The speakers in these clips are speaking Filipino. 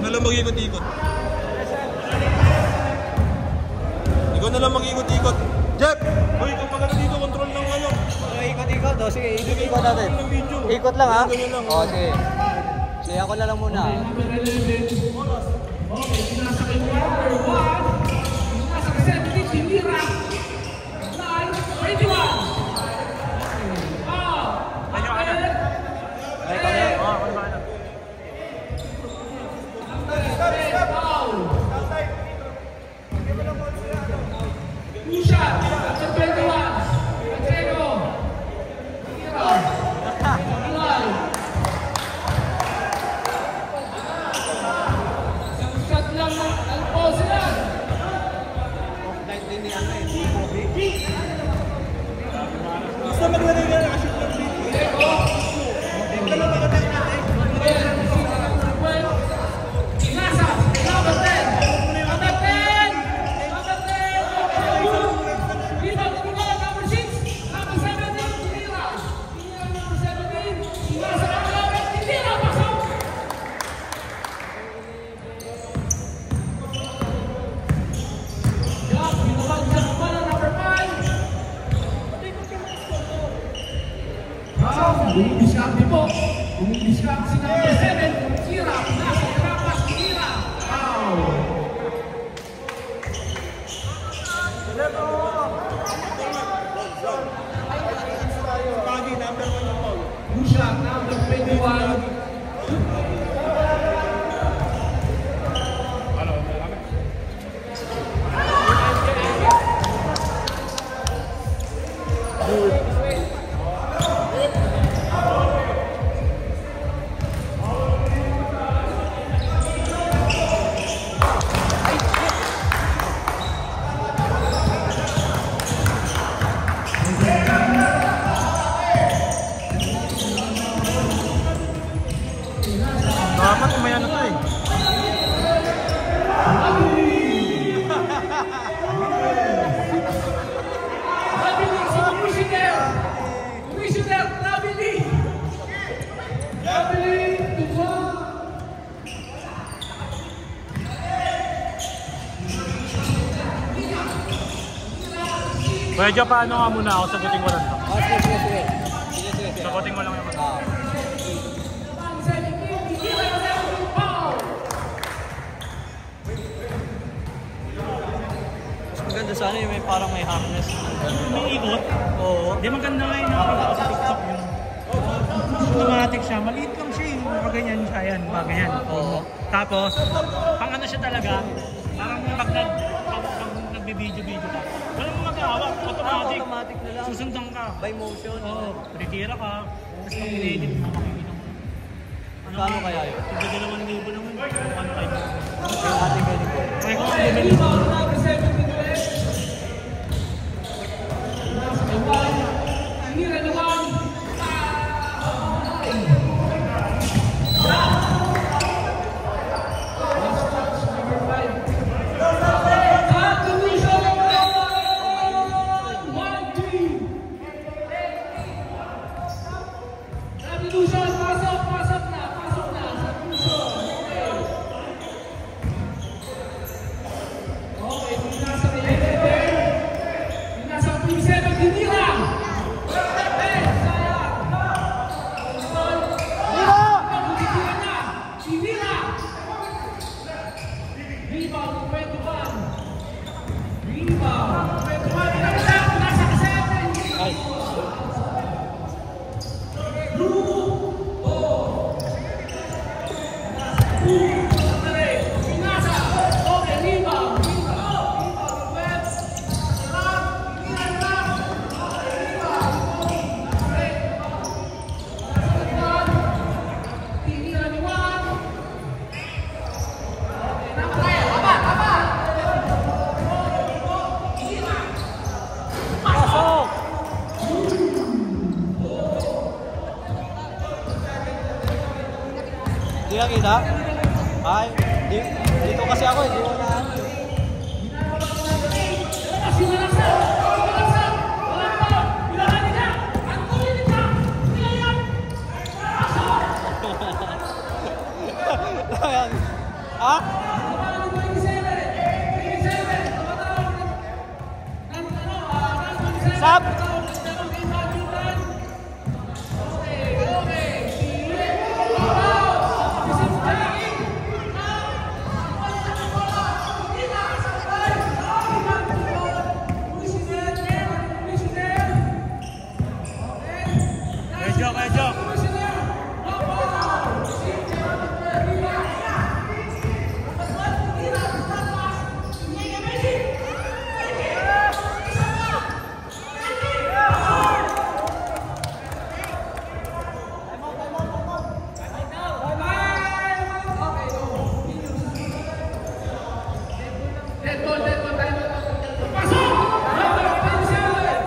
na lang mag-ikot-ikot. Ikaw na lang mag-ikot-ikot. Jeff! Uy, kung maganda dito, control ng ano. Ikot-ikot. O, sige, ikot natin. Ikot lang, ha? O, sige. Sige, ako na lang muna. Okay, sinasakay mo number 1. Sinasakay 17, Tinira. 9, 21. Bumibiskarte po. Bumibiskarte si number 7. Tira. Nasa karapas. Tira. Bushak, number 21. Dapat umaya na to eh. Commissioner, Nabili! Nabili, tuwa! Medyo paano nga muna ako, sagutin ko lang to. Sige. Sagutin mo lang naman. Maganda sana yung may parang may harness. May ikot? Oo. Hindi maganda nga yun nakita ko sa TikTok yun. Automatic siya, maliit lang siya yung ganyan siya, yan, ganyan. Oo. Tapos, pang ano siya talaga, parang pag nagbibideo-video ka, walang magkahawak, automatic. Automatic na lang. Susundan ka. By motion. Oo, retira ka. Tapos pag in-edit mo, makikita mo. Kano kaya yun? Tigil 2,000 naman. Ano kayo? Yung ating ganito. Kaya kung ang bumili mo. Hindi ka kita? Ay, dito kasi ako, hindi mo na ano. Ha? Sab!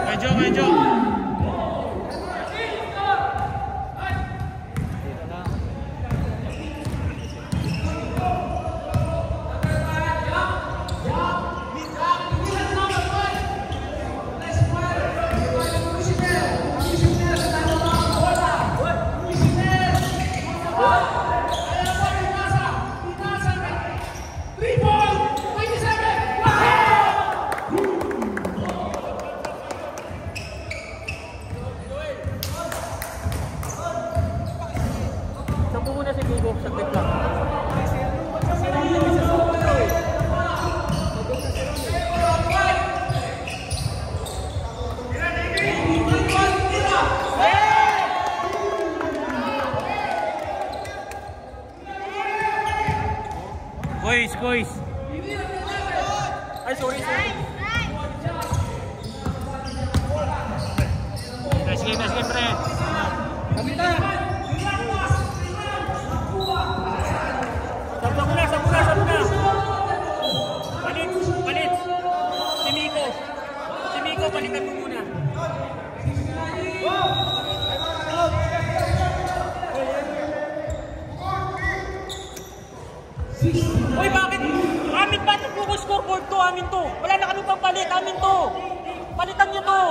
Medyo. Medyo. Sampu muna si Bigo, saglit lang. Boys. Ay, sorry. Nice game, pre. Kapitan! Sabuna. Palit. Si Miko, palitan mo muna. Uy, bakit? Amin ba ito scoreboard to? Amin to. Wala na kami pampalit. Amin to. Palitan nyo to.